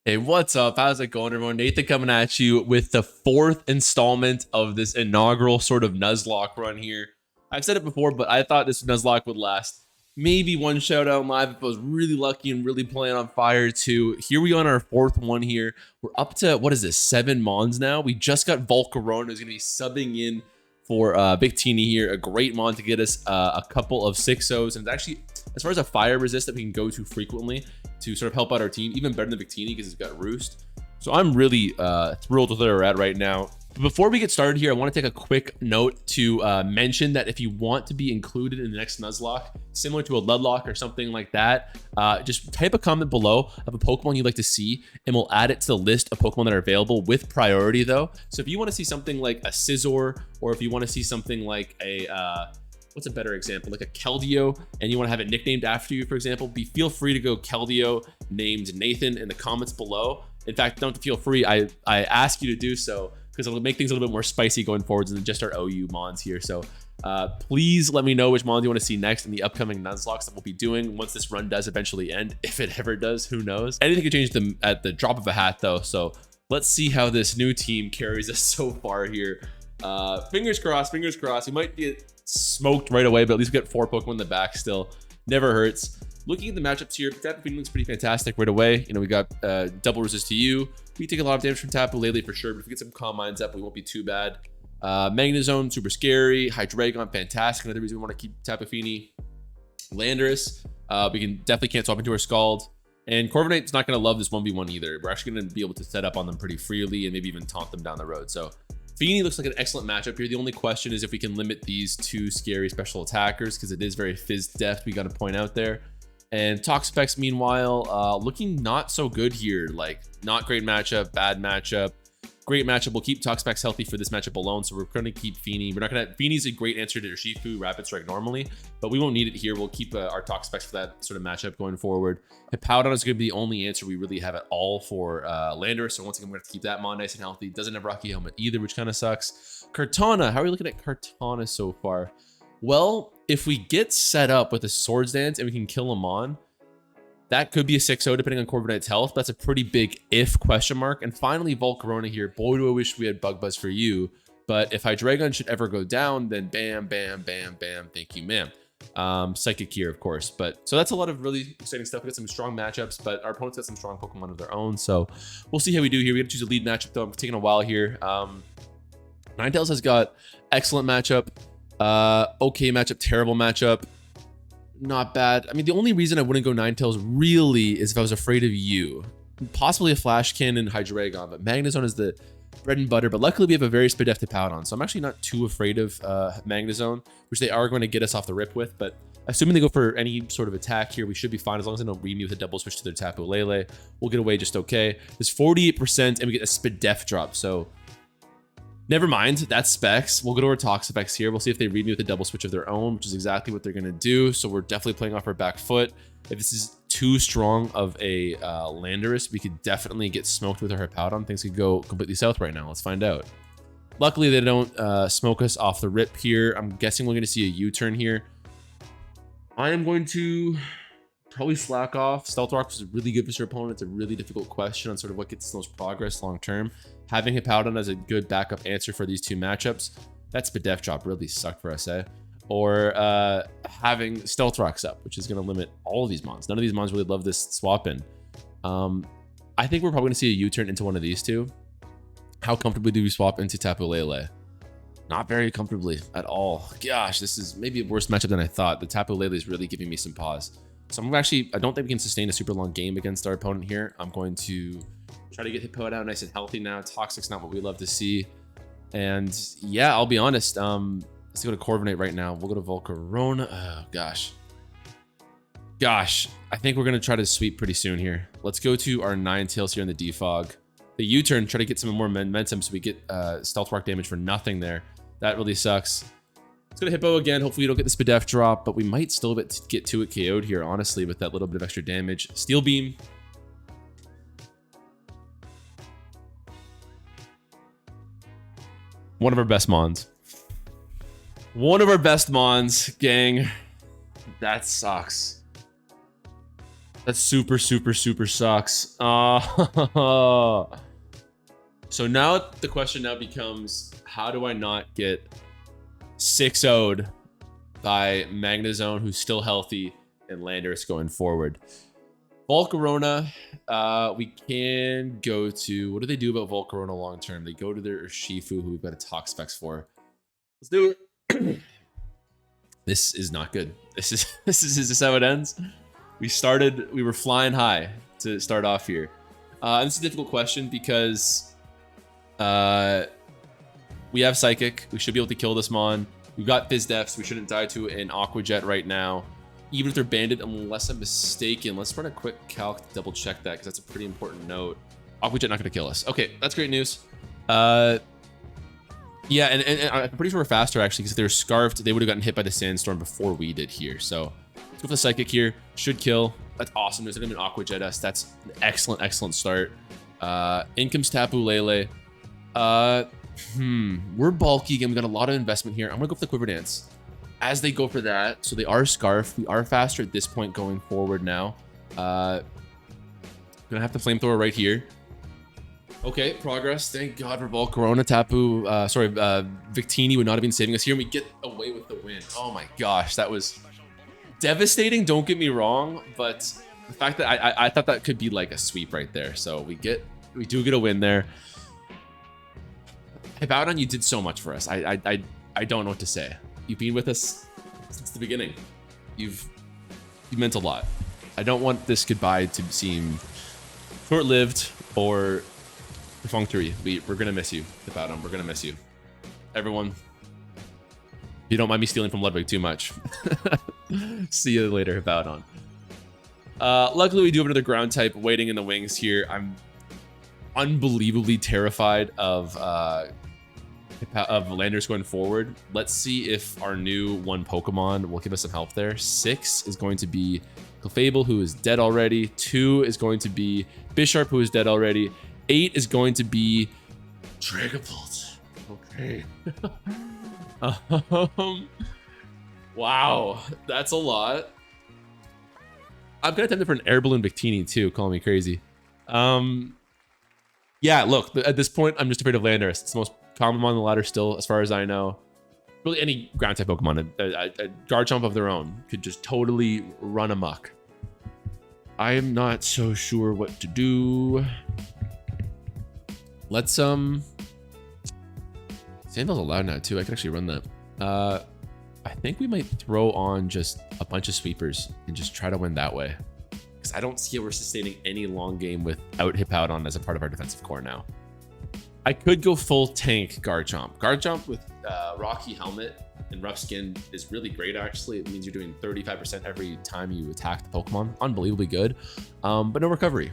Hey, what's up? How's it going, everyone? Nathan coming at you with the fourth installment of this inaugural sort of Nuzlocke run here. I've said it before, but I thought this Nuzlocke would last maybe one showdown live if I was really lucky and really playing on fire too. Here we are on our fourth one here. We're up to, what is this, 7 Mons now? We just got Volcarona who's going to be subbing in for Victini here. A great Mon to get us a couple of 6-0s. And it's actually, as far as a fire resist that we can go to frequently, to sort of help out our team, even better than Victini because it's got Roost. So I'm really thrilled with where we're at right now. But before we get started here, I want to take a quick note to mention that if you want to be included in the next Nuzlocke, similar to a Ludlock or something like that, just type a comment below of a Pokemon you'd like to see, and we'll add it to the list of Pokemon that are available with priority though. So if you want to see something like a Scizor, or if you want to see something like a what's a better example, like a Keldeo, and you want to have it nicknamed after you, for example, feel free to go Keldeo named Nathan in the comments below. In fact, don't feel free, I ask you to do so because it'll make things a little bit more spicy going forwards than just our OU Mons here. So please let me know which Mons you want to see next in the upcoming Nuzlocks that we'll be doing once this run does eventually end. If it ever does, who knows? Anything could change them at the drop of a hat though. So let's see how this new team carries us so far here. Fingers crossed, fingers crossed. We might get smoked right away, but at least we get 4 Pokemon in the back still. Never hurts. Looking at the matchups here, Tapu Fini looks pretty fantastic right away. You know, we got double resist to you. We take a lot of damage from Tapu Lele for sure, but if we get some Calm Minds up, we won't be too bad. Magnezone, super scary. Hydreigon, fantastic. Another reason we want to keep Tapu Fini. Landorus, we can definitely can't swap into our Scald. And Corviknight's not going to love this 1v1 either. We're actually going to be able to set up on them pretty freely and maybe even taunt them down the road. So Fini looks like an excellent matchup here. The only question is if we can limit these 2 scary special attackers, because it is very Fizz deft, we got to point out there. And Toxapex, meanwhile, looking not so good here. Like, not great matchup, bad matchup. Great matchup. We'll keep Toxapex healthy for this matchup alone, so we're going to keep Fini. We're not going to... Fini's a great answer to Urshifu, Rapid Strike normally, but we won't need it here. We'll keep our Toxapex for that sort of matchup going forward. Hippowdon is going to be the only answer we really have at all for Landorus, so once again, we're going to keep that Mon nice and healthy. Doesn't have Rocky Helmet either, which kind of sucks. Kartana, how are we looking at Kartana so far? Well, if we get set up with a Swords Dance and we can kill him on, that could be a 6-0 depending on Corviknight's health. That's a pretty big if question mark. And finally, Volcarona here. Boy, do I wish we had Bug Buzz for you. But if Hydreigon should ever go down, then bam, bam, bam, bam. Thank you, ma'am. Psychic here, of course. But so that's a lot of really exciting stuff. We got some strong matchups, but our opponents got some strong Pokemon of their own. So we'll see how we do here. We got to choose a lead matchup, though. I'm taking a while here. Ninetales has got excellent matchup, okay matchup, terrible matchup. Not bad. I mean, the only reason I wouldn't go Ninetales really is if I was afraid of you. Possibly a Flashkin and Hydreigon, but Magnezone is the bread and butter. But luckily, we have a very Spadef to Powdon, so I'm actually not too afraid of Magnezone, which they are going to get us off the rip with. But assuming they go for any sort of attack here, we should be fine as long as they don't read me with a double switch to their Tapu Lele. We'll get away just okay. There's 48%, and we get a Spadef drop, so never mind, that's Specs. We'll go to our Toxapex here. We'll see if they read me with a double switch of their own, which is exactly what they're going to do. So we're definitely playing off our back foot. If this is too strong of a Landorus, we could definitely get smoked with our Hippowdon. Things could go completely south right now. Let's find out. Luckily, they don't smoke us off the rip here. I'm guessing we're going to see a U-turn here. I am going to probably slack off. Stealth Rock was really good for your opponent. It's a really difficult question on sort of what gets the most progress long term. Having Hippowdon as a good backup answer for these 2 matchups, that Spadef drop really sucked for us, eh? Or having Stealth Rocks up, which is going to limit all of these Mons. None of these Mons really love this swap in. I think we're probably going to see a U-turn into one of these 2. How comfortably do we swap into Tapu Lele? Not very comfortably at all. Gosh, this is maybe a worse matchup than I thought. The Tapu Lele is really giving me some pause. So I don't think we can sustain a super long game against our opponent here. I'm going to try to get Hippowdon out nice and healthy now. Toxic's not what we love to see. And yeah, I'll be honest. Let's go to Corviknight right now. We'll go to Volcarona. Oh, gosh. I think we're going to try to sweep pretty soon here. Let's go to our Ninetales here in the Defog. The U-turn, try to get some more momentum so we get Stealth Rock damage for nothing there. That really sucks. Let's go to Hippo again. Hopefully we don't get the Spadef drop, but we might still get to it KO'd here, honestly, with that little bit of extra damage. Steel Beam. One of our best Mons. One of our best Mons, gang. That sucks. That super, super, super sucks. So now the question now becomes, how do I not get 6-0'd by Magnezone, who's still healthy, and Landorus going forward? Volcarona, we can go to, what do they do about Volcarona long term? They go to their Shifu, who we've got a talk specs for. Let's do it. This is not good. This is how it ends. We were flying high to start off here. This is a difficult question because we have Psychic. We should be able to kill this Mon. We've got Fizz Defs. We shouldn't die to an Aqua Jet right now. Even if they're banded, unless I'm mistaken. Let's run a quick calc to double check that, because that's a pretty important note. Aqua Jet not going to kill us. Okay, that's great news. Yeah, and I'm pretty sure we're faster, actually, because if they were Scarfed, they would have gotten hit by the Sandstorm before we did here. So let's go for the Psychic here. Should kill. That's awesome. There's going to be an Aqua Jet us. That's an excellent, excellent start. In comes Tapu Lele. We're bulky again. We got a lot of investment here. I'm going to go for the Quiver Dance. As they go for that, so they are Scarf. We are faster at this point going forward now. Gonna have the Flamethrower right here. Okay, progress. Thank God for Volcarona. Tapu, Victini would not have been saving us here, and we get away with the win. Oh my gosh, that was devastating. Don't get me wrong, but the fact that I thought that could be like a sweep right there. So we do get a win there. Hippowdon, you did so much for us. I don't know what to say. You've been with us since the beginning. You've meant a lot. I don't want this goodbye to seem short-lived or perfunctory. We're gonna miss you, Hippowdon. We're gonna miss you. Everyone, if you don't mind me stealing from Ludwig too much. See you later, Hippowdon. Luckily, we do have another ground type waiting in the wings here. I'm unbelievably terrified of Landorus going forward. Let's see if our new one Pokemon will give us some help there. 6 is going to be Clefable, who is dead already. 2 is going to be Bisharp, who is dead already. 8 is going to be Dragapult. Okay. Wow, that's a lot. I'm gonna attempt it for an Air Balloon Victini too. Call me crazy. Yeah, look, at this point, I'm just afraid of Landorus. It's the most common on the ladder still, as far as I know. Really, any ground type Pokemon, a Garchomp of their own, could just totally run amok. I am not so sure what to do. Let's Sandal's allowed now too. I can actually run that. I think we might throw on just a bunch of sweepers and just try to win that way. Because I don't see how we're sustaining any long game without Hippowdon as a part of our defensive core now. I could go full tank Garchomp. Garchomp with Rocky Helmet and Rough Skin is really great, actually. It means you're doing 35% every time you attack the Pokemon. Unbelievably good. But no recovery.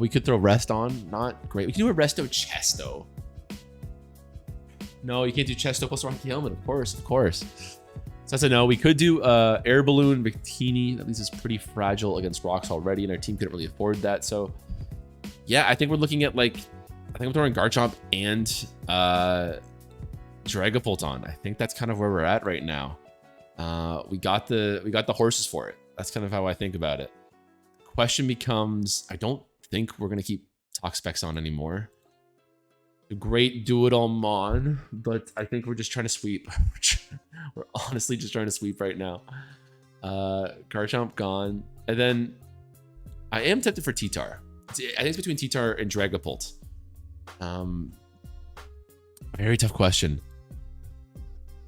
We could throw Rest on. Not great. We can do a Resto Chesto. No, you can't do Chesto plus Rocky Helmet. Of course, of course. So that's a no. We could do Air Balloon Victini. That leaves us pretty fragile against rocks already, and our team couldn't really afford that. So yeah, I think we're looking at like, I think I'm throwing Garchomp and Dragapult on. I think that's kind of where we're at right now. We got the horses for it. That's kind of how I think about it. Question becomes, I don't think we're gonna keep Talk Specs on anymore. A great do-it-all Mon, but I think we're just trying to sweep. We're honestly just trying to sweep right now. Garchomp gone. And then I am tempted for T-Tar. I think it's between T-Tar and Dragapult. Very tough question.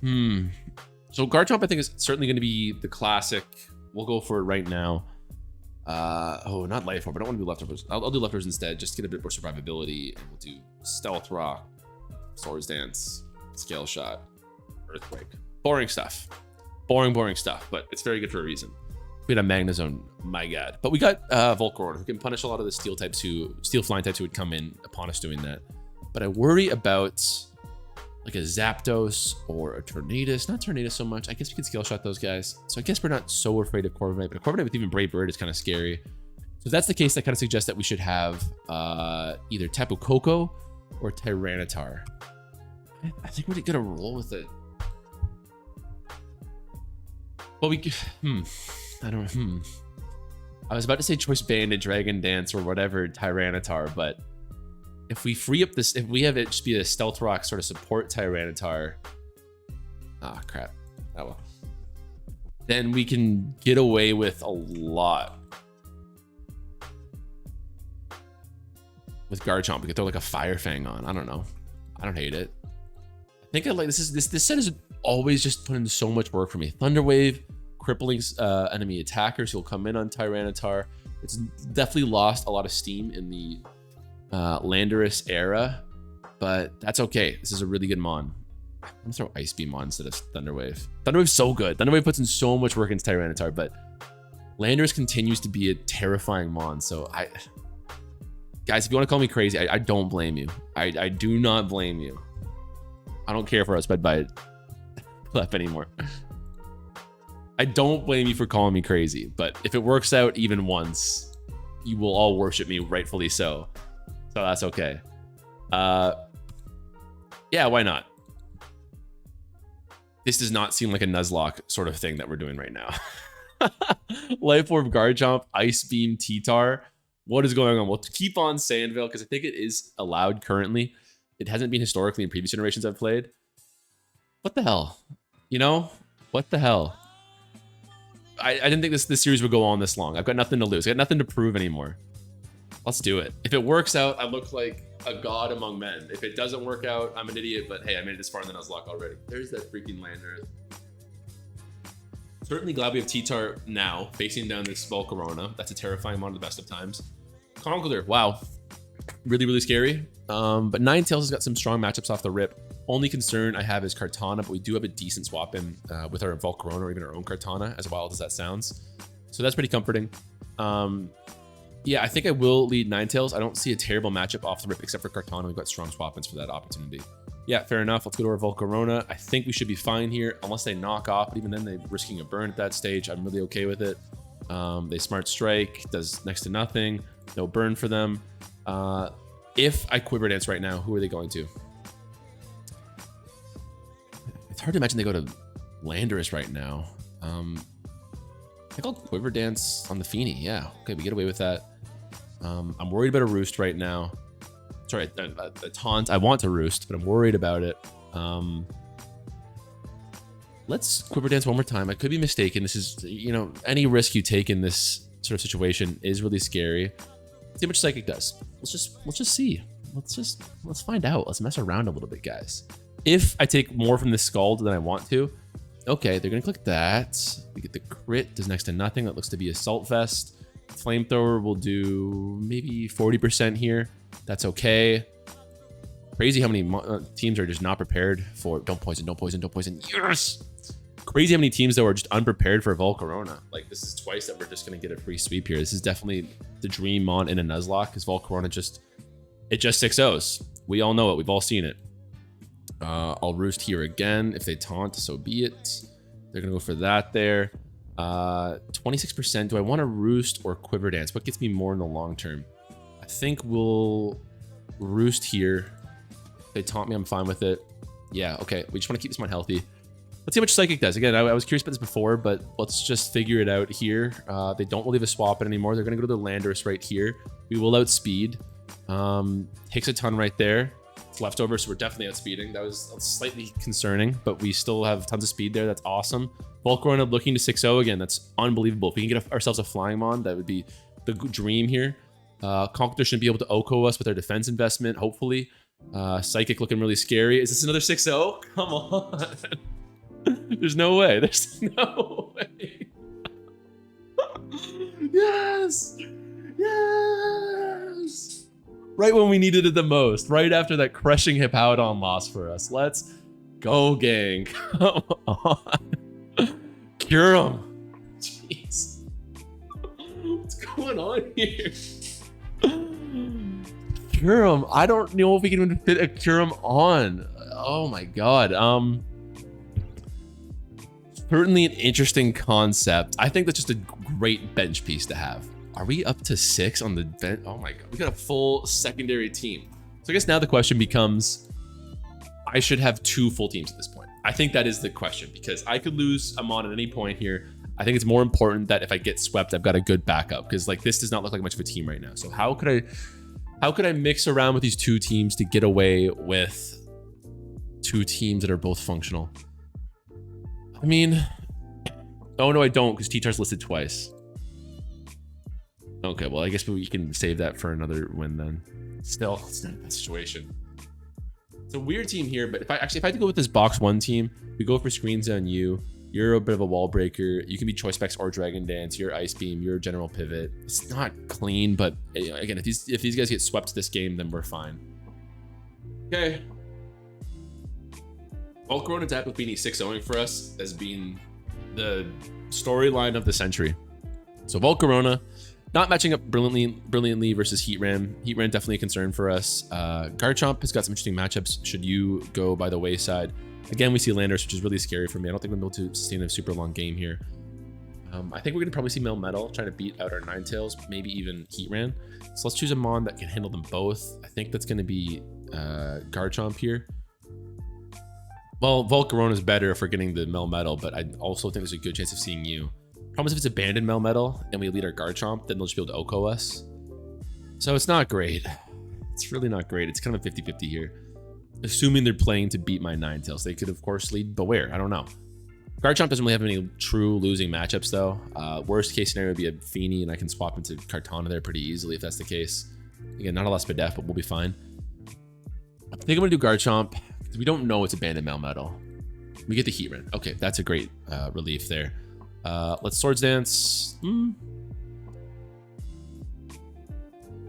So Garchomp, I think, is certainly going to be the classic. We'll go for it right now. Oh, not Life Orb. I don't want to do Leftovers. I'll do Leftovers instead. Just get a bit more survivability. And we'll do Stealth Rock, Swords Dance, Scale Shot, Earthquake. Boring stuff. Boring stuff. But it's very good for a reason. We had a Magnezone, my god. But we got Volcarona, who can punish a lot of the Steel Flying types who would come in upon us doing that. But I worry about like a Zapdos or a Tornadus. Not Tornadus so much. I guess we could Scale Shot those guys. So I guess we're not so afraid of Corviknight, but a Corviknight with even Brave Bird is kind of scary. So if that's the case, that kind of suggests that we should have either Tapu Koko or Tyranitar. I think we're gonna roll with it. But we, I I was about to say Choice Bandit, Dragon Dance, or whatever Tyranitar, but if we free up this, if we have it just be a Stealth Rock sort of support Tyranitar, ah, crap. Oh well. Then we can get away with a lot. With Garchomp, we could throw like a Fire Fang on. I don't know. I don't hate it. I think I like this set is always just putting so much work for me. Thunder Wave, crippling enemy attackers who'll come in on Tyranitar. It's definitely lost a lot of steam in the Landorus era, but that's okay. This is a really good mon. I'm gonna throw Ice Beam on instead of Thunder Wave. Thunder Wave's so good. Thunder Wave puts in so much work into Tyranitar, but Landorus continues to be a terrifying mon. So guys, if you want to call me crazy, I don't blame you. I do not blame you. I don't care if we're outsped by Clef anymore. I don't blame you for calling me crazy, but if it works out even once, you will all worship me, rightfully so. So that's okay. Yeah, why not? This does not seem like a Nuzlocke sort of thing that we're doing right now. Life Orb, Garchomp, Ice Beam, T-Tar. What is going on? We'll keep on Sandvale because I think it is allowed currently. It hasn't been historically in previous generations I've played. What the hell? You know? What the hell? I didn't think this series would go on this long. I've got nothing to lose. I got nothing to prove anymore. Let's do it. If it works out, I look like a god among men. If it doesn't work out, I'm an idiot, but hey, I made it this far in the Nuzlocke already. There's that freaking Landorus. Certainly glad we have T-Tar now, facing down this Volcarona. That's a terrifying one at the best of times. Conkeldurr, wow. Really, really scary. But Ninetales has got some strong matchups off the rip. Only concern I have is Kartana, but we do have a decent swap in with our Volcarona or even our own Kartana, as wild as that sounds. So that's pretty comforting. Yeah, I think I will lead Ninetales. I don't see a terrible matchup off the rip except for Kartana. We've got strong swap-ins for that opportunity. Yeah, fair enough. Let's go to our Volcarona. I think we should be fine here, unless they knock off. But even then, they're risking a burn at that stage. I'm really okay with it. They Smart Strike, does next to nothing. No burn for them. If I Quiver Dance right now, who are they going to? It's hard to imagine they go to Landorus right now. I think I'll Quiver Dance on the Feeny. Yeah, okay, we get away with that. I'm worried about a Roost right now. Sorry, a Taunt. I want to Roost, but I'm worried about it. Let's Quiver Dance one more time. I could be mistaken. This is, you know, any risk you take in this sort of situation is really scary. Let's see how much Psychic does. Let's just see. Let's find out. Let's mess around a little bit, guys. If I take more from this Scald than I want to, okay, they're gonna click that. We get the crit, does next to nothing. That looks to be Assault Vest. Flamethrower will do maybe 40% here. That's okay. Crazy how many teams are just not prepared for don't poison, don't poison, don't poison. Yes! Crazy how many teams though are just unprepared for Volcarona. Like this is twice that we're just gonna get a free sweep here. This is definitely the dream mon in a Nuzlocke because Volcarona just 6-0s. We all know it. We've all seen it. I'll Roost here again. If they taunt, so be it. They're gonna go for that there. 26%. Do I want to Roost or Quiver Dance? What gets me more in the long term? I think we'll Roost here. If they taunt me, I'm fine with it. Yeah, okay. We just want to keep this one healthy. Let's see how much Psychic does. Again, I was curious about this before, but let's just figure it out here. They don't really have a swap it anymore. They're going to go to the Landorus right here. We will outspeed. Takes a ton right there. It's leftover, so we're definitely outspeeding. That was slightly concerning, but we still have tons of speed there. That's awesome. Volcarona looking to 6-0 again. That's unbelievable. If we can get ourselves a Flying Mon, that would be the dream here. Conkeldurr should be able to OHKO us with our defense investment, hopefully. Psychic looking really scary. Is this another 6-0? Come on. There's no way. There's no way. Yes! Yes! Right when we needed it the most. Right after that crushing Hippowdon loss for us. Let's go, gang. Come on. Cure him. Jeez. What's going on here? Cure him. I don't know if we can even fit a Cure him on. Oh my god. Certainly an interesting concept. I think that's just a great bench piece to have. Are we up to 6 on the bench? Oh my god, we got a full secondary team. So I guess now the question becomes, I should have 2 full teams at this point. I think that is the question because I could lose a mon at any point here. I think it's more important that if I get swept, I've got a good backup, because like this does not look like much of a team right now. So how could I mix around with these two teams to get away with two teams that are both functional? I mean, oh no, I don't, because T-Tar's listed twice. Okay, well, I guess we can save that for another win then. Still, it's not a bad situation. It's a weird team here, but if I had to go with this box one team, we go for screens on you. You're a bit of a wall breaker. You can be Choice Specs or Dragon Dance. You're Ice Beam. You're General Pivot. It's not clean, but again, if these guys get swept this game, then we're fine. Okay. Volcarona to with Beanie 6-0ing for us has been the storyline of the century. So Volcarona not matching up brilliantly versus Heatran. Heatran definitely a concern for us. Garchomp has got some interesting matchups should you go by the wayside. Again, we see Landorus, which is really scary for me. I don't think we'll be able to sustain a super long game here. I think we're going to probably see Melmetal trying to beat out our Ninetales, maybe even Heatran. So let's choose a Mon that can handle them both. I think that's going to be Garchomp here. Well, Volcarona is better if we're getting the Melmetal, but I also think there's a good chance of seeing you. Problem is if it's abandoned Melmetal and we lead our Garchomp, then they'll just be able to OHKO us. So it's not great. It's really not great. It's kind of a 50-50 here. Assuming they're playing to beat my Ninetales. They could, of course, lead Beware. I don't know. Garchomp doesn't really have any true losing matchups, though. Worst case scenario would be a Feeny, and I can swap into Kartana there pretty easily if that's the case. Again, not a lot of Spadef, but we'll be fine. I think I'm going to do Garchomp, because we don't know it's abandoned Melmetal. We get the Heatran. Okay, that's a great relief there. Let's Swords Dance.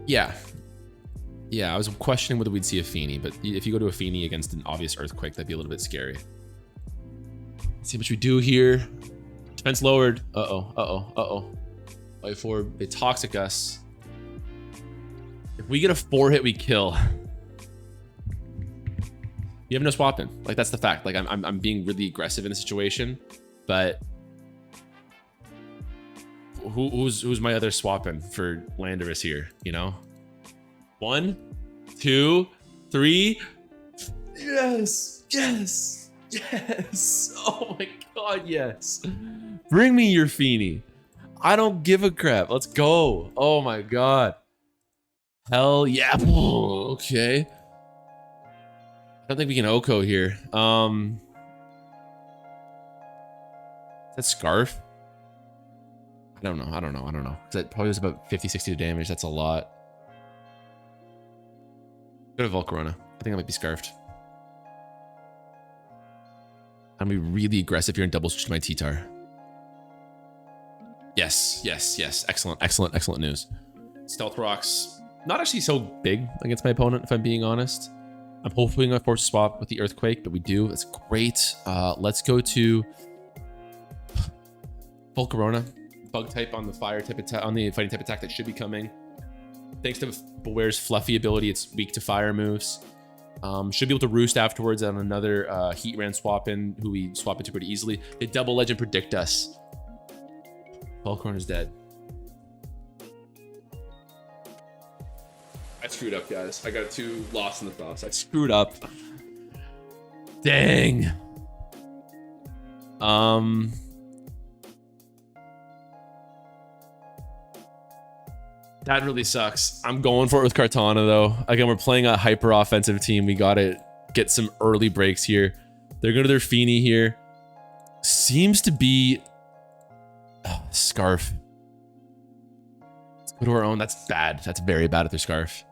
Yeah, I was questioning whether we'd see a Feeny, but if you go to a Feeny against an obvious Earthquake, that'd be a little bit scary. Let's see what we do here. Defense lowered. Life Orb, they Toxic us. If we get a 4-hit, we kill. You have no swap in. Like, that's the fact. Like, I'm being really aggressive in a situation, but who's my other swap in for Landorus here, you know? 1, 2, 3. Yes. Oh my god, yes. Bring me your Feeny. I don't give a crap. Let's go. Oh my god. Hell yeah. Okay. I don't think we can OHKO here. Is that Scarf? I don't know. Because that probably was about 50-60 damage. That's a lot. Go to Volcarona. I think I might be Scarfed. I'm gonna be really aggressive here and double switch to my T-Tar. Yes. Excellent news. Stealth Rocks, not actually so big against my opponent, if I'm being honest. I'm hoping I force swap with the Earthquake, but we do. That's great. Let's go to Volcarona. Bug type on the fire type attack, on the fighting type attack that should be coming. Thanks to Beware's fluffy ability, it's weak to fire moves. Should be able to roost afterwards on another Heatran swap in, who we swap into pretty easily. They double legend predict us. Volcarona's dead. I screwed up, guys. I got 2 lost in the sauce. I screwed up. Dang. That really sucks. I'm going for it with Kartana, though. Again, we're playing a hyper offensive team. We got to get some early breaks here. They're going to their Feeny here. Seems to be Scarf. Let's go to our own. That's bad. That's very bad at their Scarf.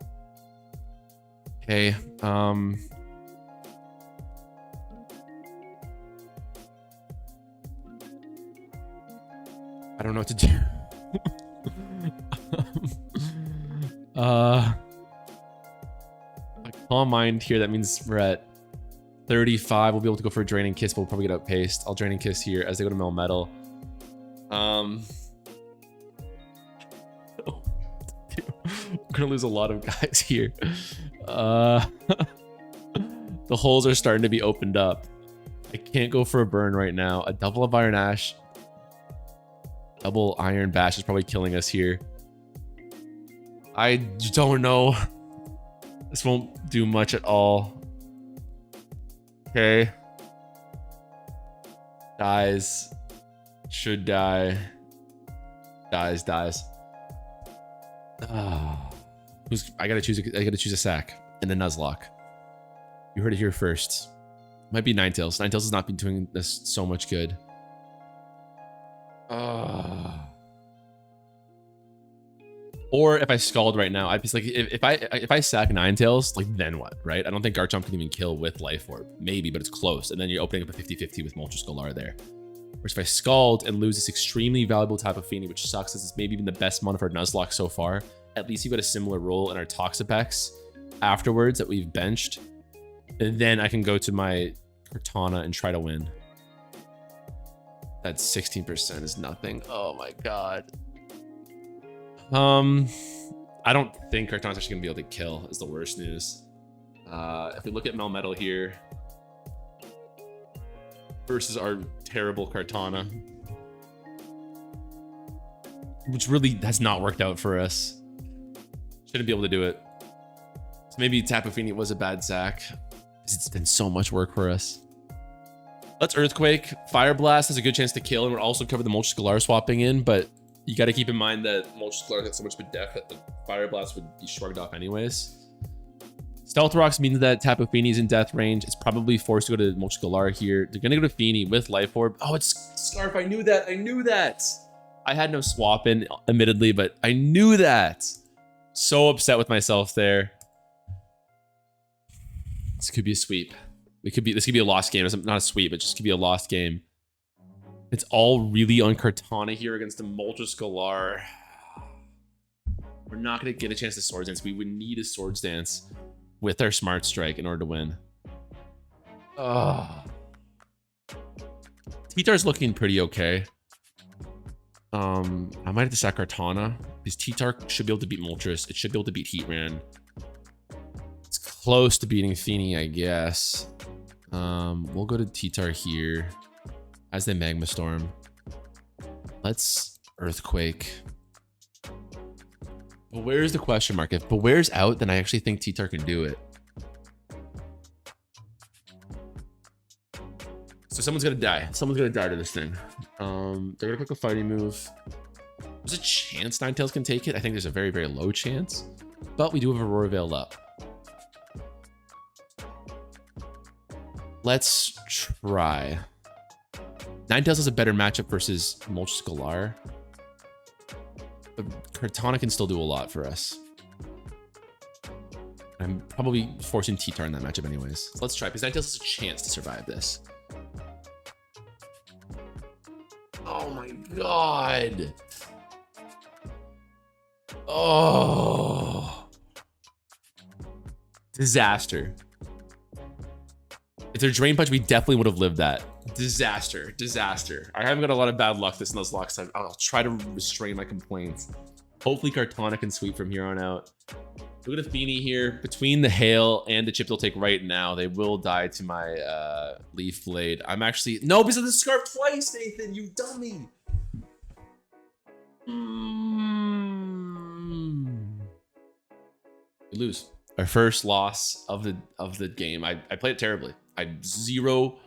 Okay. I don't know what to do. Calm Mind here. That means we're at 35. We'll be able to go for a Draining Kiss, but we'll probably get outpaced. I'll Draining Kiss here as they go to Melmetal. We're gonna lose a lot of guys here. The holes are starting to be opened up. I can't go for a burn right now. A double of Iron Ash, double Iron Bash is probably killing us here. I don't know. This won't do much at all. Okay. Guys. Should die. Dies. I gotta choose a sack and a Nuzlocke. You heard it here first. Might be Ninetales. Ninetales has not been doing this so much good. Or if I Scald right now, I'd be like, if I sack Ninetales, like then what, right? I don't think Garchomp can even kill with Life Orb. Maybe, but it's close. And then you're opening up a 50-50 with Moltres Galar there. Whereas if I Scald and lose this extremely valuable Tapu Fini, which sucks, as it's maybe been the best mono for Nuzlocke so far, at least you've got a similar role in our Toxapex afterwards that we've benched. And then I can go to my Kartana and try to win. That 16% is nothing. Oh my god. I don't think Kartana's actually gonna be able to kill, is the worst news. If we look at Melmetal here versus our terrible Kartana, which really has not worked out for us. Shouldn't be able to do it. So maybe Tapu Fini was a bad sack. It's been so much work for us. Let's Earthquake. Fire Blast has a good chance to kill, and we're also cover the Moltres Galar swapping in, but you got to keep in mind that Moltres Galar got so much def that the Fire Blast would be shrugged off anyways. Stealth Rocks means that Tapu Fini's in death range. It's probably forced to go to Moltres Galar here. They're gonna go to Fini with Life Orb. Oh, it's Scarf. I knew that. I had no swap in, admittedly, but I knew that. So upset with myself there. This could be a sweep. This could be a lost game. It's not a sweep, it just could be a lost game. It's all really on Kartana here against the Moltres Galar. We're not going to get a chance to Swords Dance. We would need a Swords Dance with our Smart Strike in order to win. T-Tar's looking pretty okay. I might have to sack Kartana because T-Tar should be able to beat Moltres. It should be able to beat Heatran. It's close to beating Fini, I guess. We'll go to T-Tar here as the Magma Storm. Let's Earthquake. But where's the question mark? If Beware's out, then I actually think T-Tar can do it. So someone's gonna die. Someone's gonna die to this thing. They're gonna pick a fighting move. There's a chance Ninetales can take it. I think there's a very, very low chance. But we do have Aurora Veil up. Let's try. Ninetales has a better matchup versus Moltres Galar. But Kartana can still do a lot for us. I'm probably forcing T-Tar in that matchup anyways. So let's try, because Ninetales has a chance to survive this. Oh my god. Oh. Disaster. If they're Drain Punch, we definitely would have lived that. Disaster. I haven't got a lot of bad luck this Nuzlocke, so I'll try to restrain my complaints. Hopefully Kartana can sweep from here on out. Look at Fini here. Between the Hail and the chip they'll take right now, they will die to my Leaf Blade. I'm actually... No, because of the Scarf twice, Nathan, you dummy! We lose. Our first loss of the game. I played it terribly. I had zero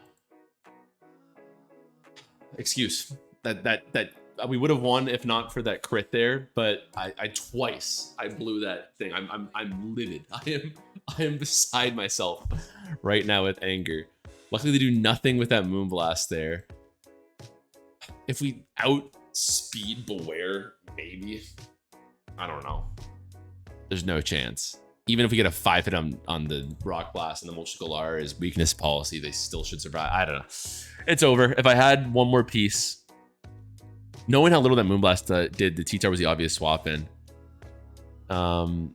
excuse that we would have won if not for that crit there, but I twice blew that thing. I'm livid. I am beside myself right now with anger. Luckily they do nothing with that Moonblast there. If we outspeed Beware, maybe. I don't know. There's no chance. Even if we get a 5-hit on the Rock Blast and the Moltres Galar is weakness policy, they still should survive. I don't know. It's over. If I had one more piece, knowing how little that Moonblast did, the T-Tar was the obvious swap in. All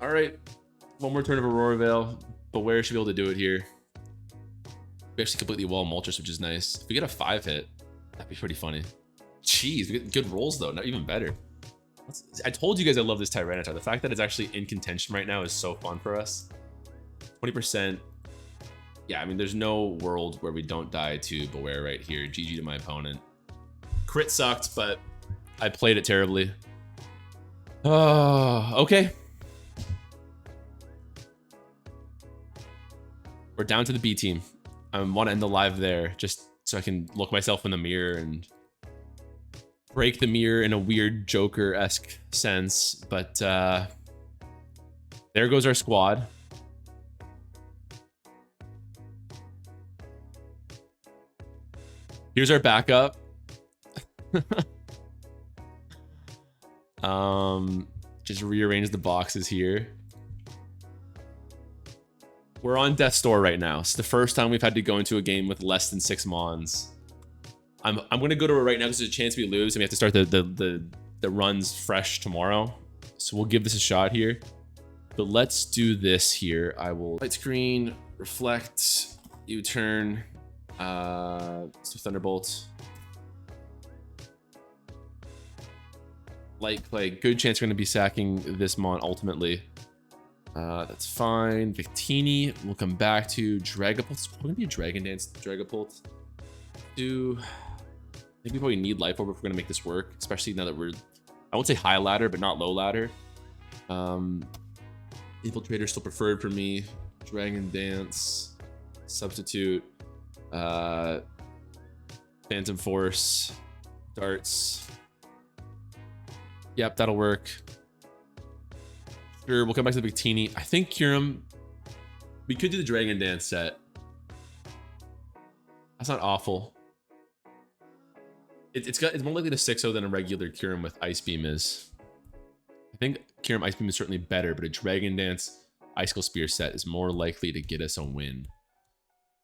right. One more turn of Aurora Veil. Beware should be able to do it here. We actually completely wall Moltres, which is nice. If we get a 5-hit, that'd be pretty funny. Jeez, we get good rolls though. Not even better. I told you guys I love this Tyranitar. The fact that it's actually in contention right now is so fun for us. 20%. Yeah, I mean, there's no world where we don't die to Beware right here. GG to my opponent. Crit sucked, but I played it terribly. Okay. We're down to the B team. I want to end the live there. Just so I can look myself in the mirror and break the mirror in a weird Joker-esque sense. But there goes our squad. Here's our backup. Just rearrange the boxes here. We're on death's door right now. It's the first time we've had to go into a game with less than 6 mons. I'm gonna go to it right now because there's a chance we lose and we have to start the runs fresh tomorrow. So we'll give this a shot here. But let's do this here. I will light screen, reflect, U-turn, so Thunderbolt. Light play. Good chance we're gonna be sacking this mon ultimately. That's fine. Victini, we'll come back to Dragapult. It's probably gonna be a Dragon Dance Dragapult. I think we probably need Life Orb if we're gonna make this work, especially now that we're, I won't say high ladder, but not low ladder. Infiltrator still preferred for me. Dragon Dance, Substitute, Phantom Force, Darts. Yep, that'll work. Sure, we'll come back to the Victini. I think Kyurem, we could do the Dragon Dance set. That's not awful. It's more likely to 6-0 than a regular Kyurem with Ice Beam is. I think Kyurem Ice Beam is certainly better, but a Dragon Dance Icicle Spear set is more likely to get us a win.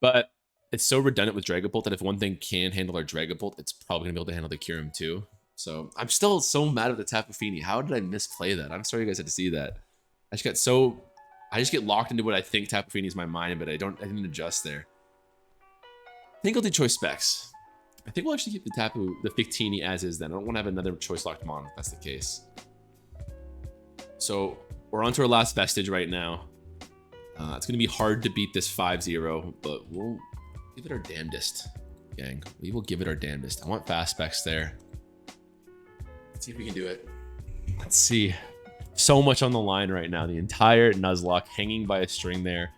But it's so redundant with Dragapult that if one thing can handle our Dragapult, it's probably going to be able to handle the Kyurem too. So I'm still so mad at the Tapu Fini. How did I misplay that? I'm sorry you guys had to see that. I just get locked into what I think Tapu Fini is my mind, but I didn't adjust there. I think I'll do choice specs. I think we'll actually keep the Victini as is then. I don't want to have another choice locked mon if that's the case. So we're on to our last vestige right now. It's going to be hard to beat this 5-0, but we'll give it our damnedest, gang. We will give it our damnedest. I want fast specs there. Let's see if we can do it. Let's see. So much on the line right now. The entire Nuzlocke hanging by a string there.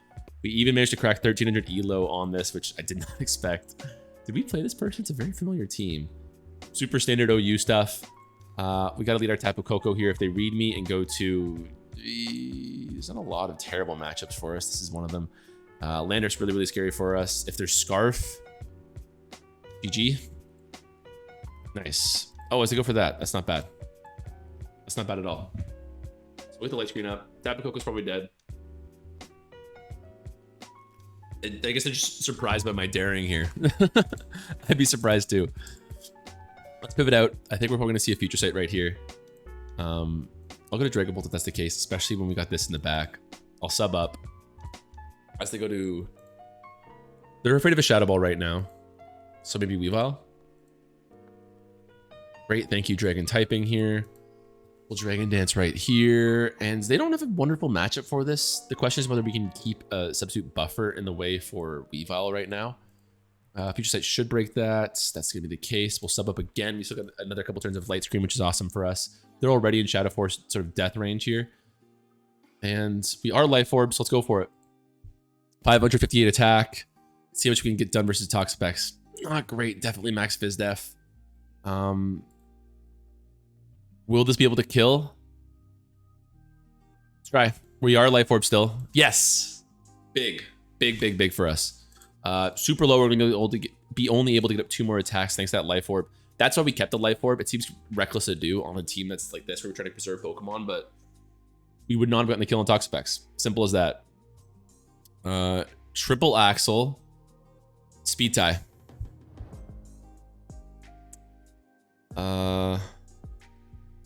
We even managed to crack 1300 elo on this, which I did not expect. Did we play this person? It's a very familiar team. Super standard OU stuff. We got to lead our Tapu Koko here. If they read me and go to... There's not a lot of terrible matchups for us. This is one of them. Lander's really, really scary for us. If there's Scarf... GG. Nice. Oh, as they go for that. That's not bad. That's not bad at all. So with the light screen up, Tapu Koko's probably dead. I guess they're just surprised by my daring here. I'd be surprised too. Let's pivot out. I think we're probably going to see a future sight right here. I'll go to Dragapult if that's the case, especially when we got this in the back. I'll sub up. As they go to... They're afraid of a Shadow Ball right now. So maybe Weavile. Great, thank you, Dragon Typing here. We'll Dragon Dance right here. And they don't have a wonderful matchup for this. The question is whether we can keep a substitute buffer in the way for Weavile right now. Future Sight should break that. That's going to be the case. We'll sub up again. We still got another couple turns of Light Screen, which is awesome for us. They're already in Shadow Force sort of death range here. And we are Life Orb, so let's go for it. 558 attack. See how much we can get done versus Toxapex. Not great. Definitely max Fizz Def. Will this be able to kill? Let's try. We are Life Orb still. Yes. Big. Big, big, big for us. Super low. We're going to be only able to get up 2 more attacks thanks to that Life Orb. That's why we kept the Life Orb. It seems reckless to do on a team that's like this where we're trying to preserve Pokemon, but we would not have gotten the kill on Toxapex. Simple as that. Triple Axle. Speed tie.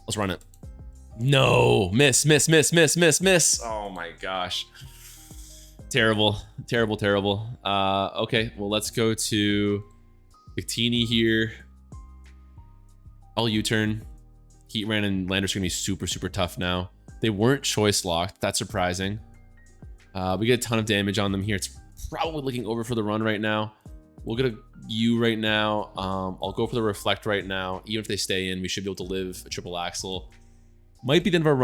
Let's run it. No, miss. Oh my gosh. Terrible. Okay, well, let's go to Victini here. I'll U-turn. Heatran and Lander's gonna be super, super tough now. They weren't choice locked. That's surprising. We get a ton of damage on them here. It's probably looking over for the run right now. We'll get a U right now. I'll go for the Reflect right now. Even if they stay in, we should be able to live a Triple Axle. Might be the end of our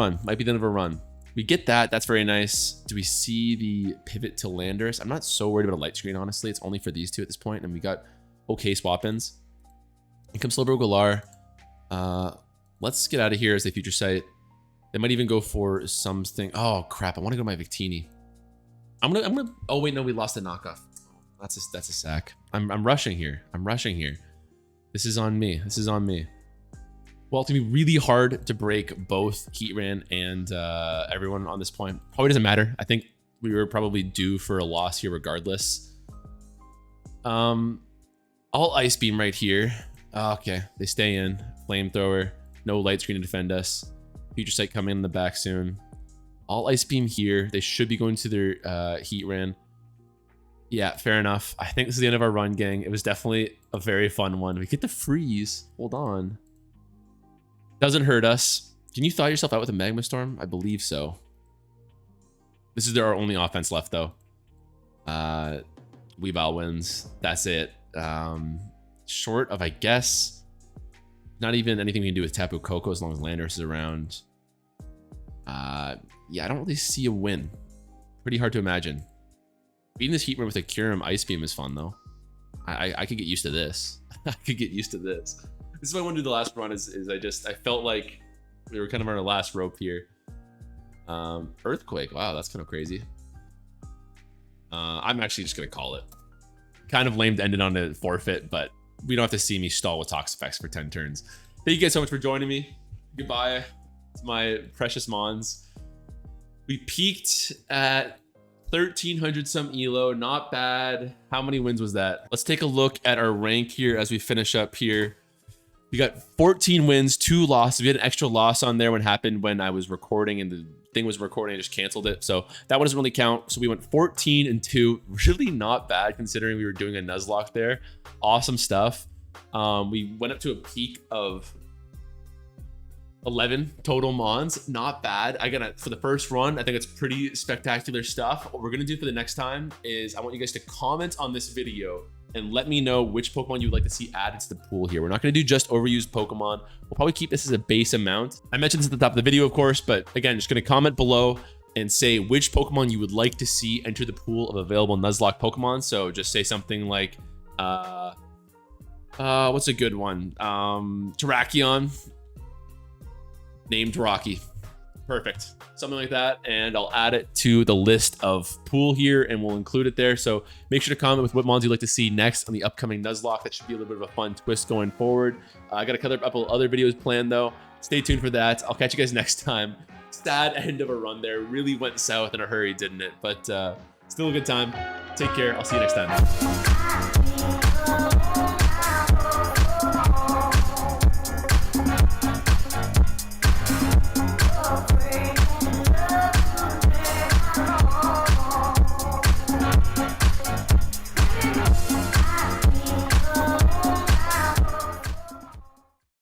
run. We get that. That's very nice. Do we see the pivot to Landers? I'm not so worried about a light screen, honestly. It's only for these two at this point. And we got okay swap-ins. In comes Silver Galar. Let's get out of here as a future sight. They might even go for something. Oh crap! I want to go to my Victini. I'm gonna. Oh wait, no, we lost the knockoff. That's a sack. I'm rushing here. I'm rushing here. This is on me. This is on me. Well, it's gonna be really hard to break both Heatran and everyone on this point. Probably doesn't matter. I think we were probably due for a loss here regardless. I'll Ice Beam right here. Okay, they stay in. Flamethrower. No Light Screen to defend us. Future Sight coming in the back soon. I'll Ice Beam here. They should be going to their Heatran. Yeah, fair enough. I think this is the end of our run, gang. It was definitely a very fun one. We get to freeze. Hold on. Doesn't hurt us. Can you thaw yourself out with a Magma Storm? I believe so. This is our only offense left, though. Weavile wins. That's it. Short of, I guess, not even anything we can do with Tapu Koko as long as Landorus is around. Yeah, I don't really see a win. Pretty hard to imagine. Beating this Heatran with a Kyurem Ice Beam is fun, though. I could get used to this. I could get used to this. This is what I want to do the last run is I felt like we were kind of on our last rope here. Earthquake. Wow, that's kind of crazy. I'm actually just going to call it. Kind of lame to end it on a forfeit, but we don't have to see me stall with Toxapex for 10 turns. Thank you guys so much for joining me. Goodbye to my precious Mons. We peaked at 1,300 some elo, not bad. How many wins was that? Let's take a look at our rank here as we finish up here. We got 14 wins, 2 losses. We had an extra loss on there when happened when I was recording and the thing was recording. I just canceled it. So that one doesn't really count. So we went 14-2. Really not bad considering we were doing a Nuzlocke there. Awesome stuff. We went up to a peak of 11 total Mons. Not bad. For the first run, I think it's pretty spectacular stuff. What we're gonna do for the next time is I want you guys to comment on this video and let me know which Pokemon you would like to see added to the pool here. We're not going to do just overused Pokemon. We'll probably keep this as a base amount. I mentioned this at the top of the video, of course, but again, just going to comment below and say which Pokemon you would like to see enter the pool of available Nuzlocke Pokemon. So just say something like, what's a good one? Terrakion, named Rocky. Perfect. Something like that. And I'll add it to the list of pool here and we'll include it there. So make sure to comment with what mons you'd like to see next on the upcoming Nuzlocke. That should be a little bit of a fun twist going forward. I got a couple other videos planned though. Stay tuned for that. I'll catch you guys next time. Sad end of a run there. Really went south in a hurry, didn't it? But still a good time. Take care. I'll see you next time.